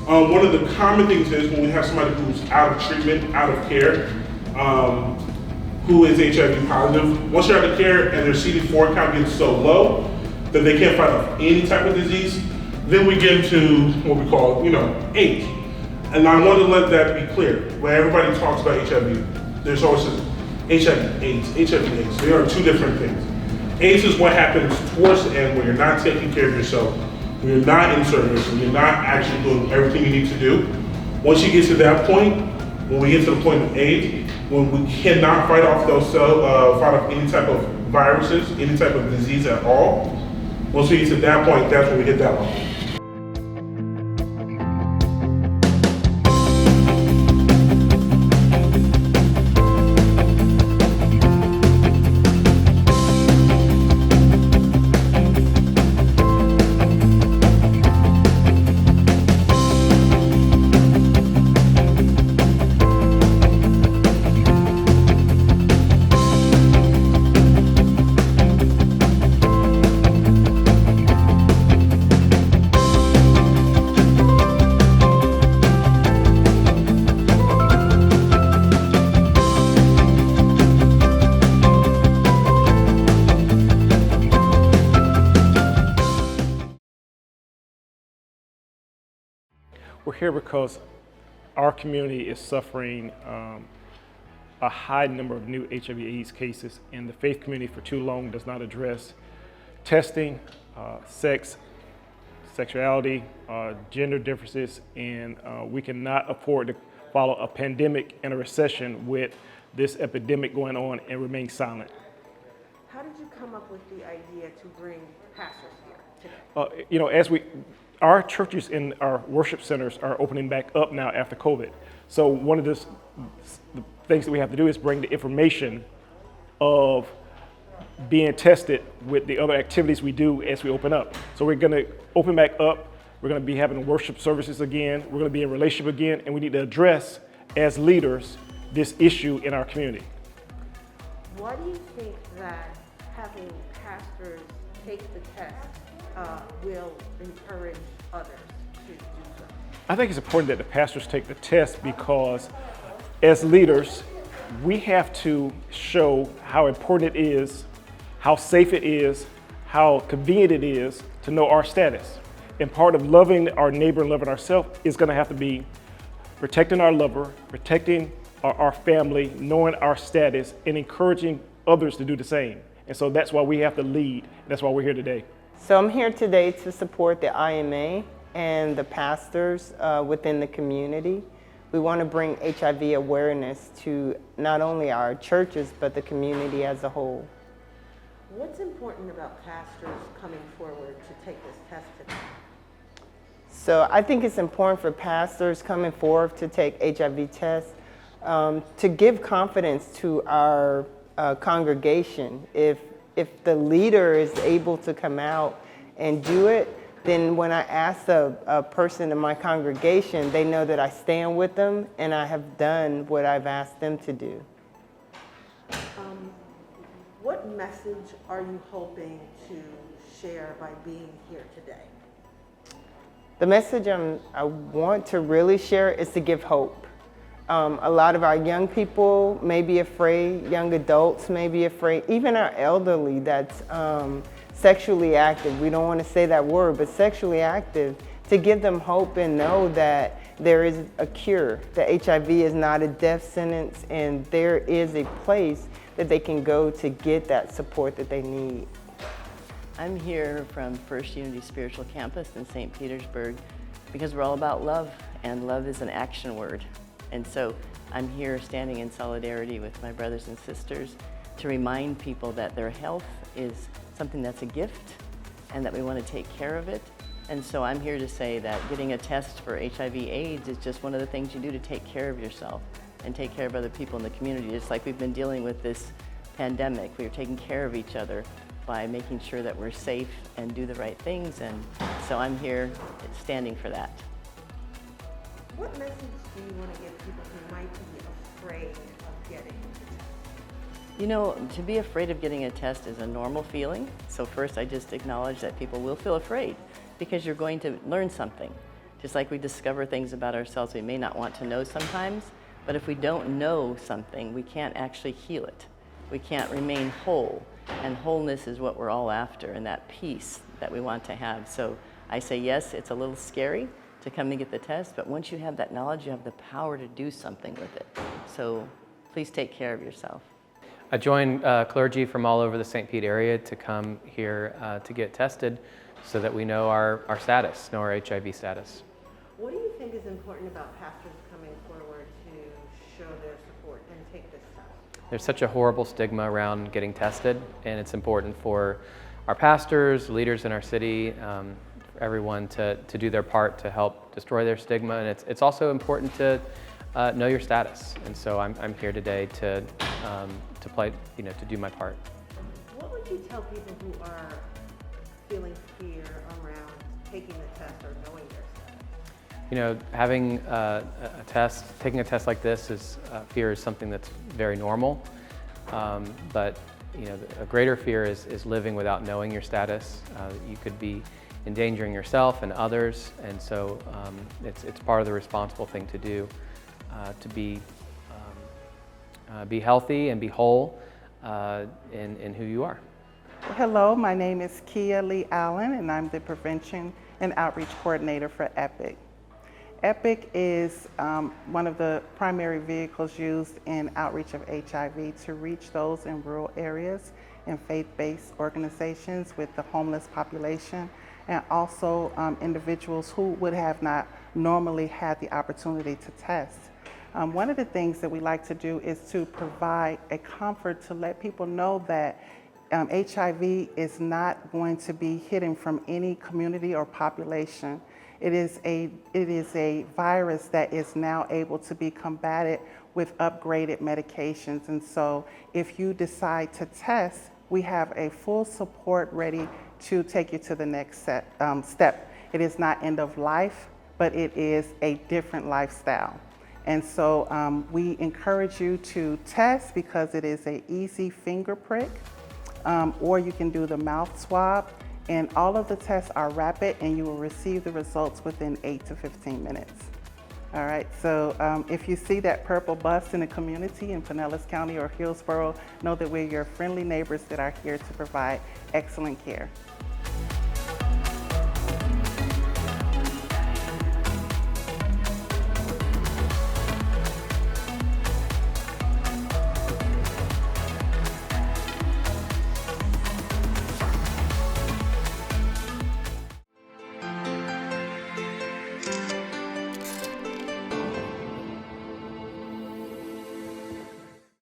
One of the common things is when we have somebody who's out of treatment, out of care, who is HIV positive, once they're out of care and their CD4 count gets so low that they can't fight off any type of disease, then we get into what we call, AIDS. And I want to let that be clear. When everybody talks about HIV, there's always this HIV, AIDS. They are two different things. AIDS is what happens towards the end when you're not taking care of yourself, when you're not in service, when you're not actually doing everything you need to do. Once you get to that point, when we get to the point of AIDS, when we cannot fight off fight off any type of viruses, any type of disease at all, once we get to that point, that's when we hit that level. We're here because our community is suffering a high number of new HIV/AIDS cases, and the faith community for too long does not address testing, sex, sexuality, gender differences, and we cannot afford to follow a pandemic and a recession with this epidemic going on and remain silent. How did you come up with the idea to bring pastors here today? Our churches and our worship centers are opening back up now after COVID. So one of the things that we have to do is bring the information of being tested with the other activities we do as we open up. So we're gonna open back up, we're gonna be having worship services again, we're gonna be in relationship again, and we need to address, as leaders, this issue in our community. Why do you think that having pastors take the test will encourage others to do so? I think it's important that the pastors take the test because as leaders, we have to show how important it is, how safe it is, how convenient it is to know our status. And part of loving our neighbor and loving ourselves is going to have to be protecting our lover, protecting our family, knowing our status, and encouraging others to do the same. And so that's why we have to lead. That's why we're here today. So I'm here today to support the IMA and the pastors within the community. We want to bring HIV awareness to not only our churches, but the community as a whole. What's important about pastors coming forward to take this test today? So I think it's important for pastors coming forward to take HIV tests to give confidence to our congregation. If the leader is able to come out and do it, then when I ask a person in my congregation, they know that I stand with them and I have done what I've asked them to do. What message are you hoping to share by being here today? The message I want to really share is to give hope. A lot of our young people may be afraid, young adults may be afraid, even our elderly that's sexually active. We don't want to say that word, but sexually active, to give them hope and know that there is a cure, that HIV is not a death sentence, and there is a place that they can go to get that support that they need. I'm here from First Unity Spiritual Campus in St. Petersburg because we're all about love, and love is an action word. And so I'm here standing in solidarity with my brothers and sisters to remind people that their health is something that's a gift and that we want to take care of it. And so I'm here to say that getting a test for HIV/AIDS is just one of the things you do to take care of yourself and take care of other people in the community. Just like we've been dealing with this pandemic, we are taking care of each other by making sure that we're safe and do the right things. And so I'm here standing for that. What message do you want to give people who might be afraid of getting the test? You know, to be afraid of getting a test is a normal feeling. So first I just acknowledge that people will feel afraid because you're going to learn something. Just like we discover things about ourselves we may not want to know sometimes, but if we don't know something, we can't actually heal it. We can't remain whole, and wholeness is what we're all after, and that peace that we want to have. So I say yes, it's a little scary to come and get the test, but once you have that knowledge, you have the power to do something with it. So please take care of yourself. I joined clergy from all over the St. Pete area to come here to get tested so that we know our status, know our HIV status. What do you think is important about pastors coming forward to show their support and take this test? There's such a horrible stigma around getting tested, and it's important for our pastors, leaders in our city, everyone to do their part to help destroy their stigma. And it's also important to know your status. And so I'm here today to play, to do my part. What would you tell people who are feeling fear around taking the test or knowing their status? Having taking a test like this fear is something that's very normal. But a greater fear is living without knowing your status. You could be endangering yourself and others, and so it's part of the responsible thing to do, to be healthy and be whole in who you are. Hello, my name is Kia Lee Allen, and I'm the Prevention and Outreach Coordinator for EPIC. EPIC is one of the primary vehicles used in outreach of HIV to reach those in rural areas and faith-based organizations with the homeless population, and also individuals who would have not normally had the opportunity to test. One of the things that we like to do is to provide a comfort to let people know that HIV is not going to be hidden from any community or population. It is a virus that is now able to be combated with upgraded medications. And so if you decide to test, we have a full support ready to take you to the next step. It is not end of life, but it is a different lifestyle. And so we encourage you to test because it is an easy finger prick, or you can do the mouth swab. And all of the tests are rapid, and you will receive the results within 8 to 15 minutes. All right, so if you see that purple bus in the community in Pinellas County or Hillsborough, know that we're your friendly neighbors that are here to provide excellent care.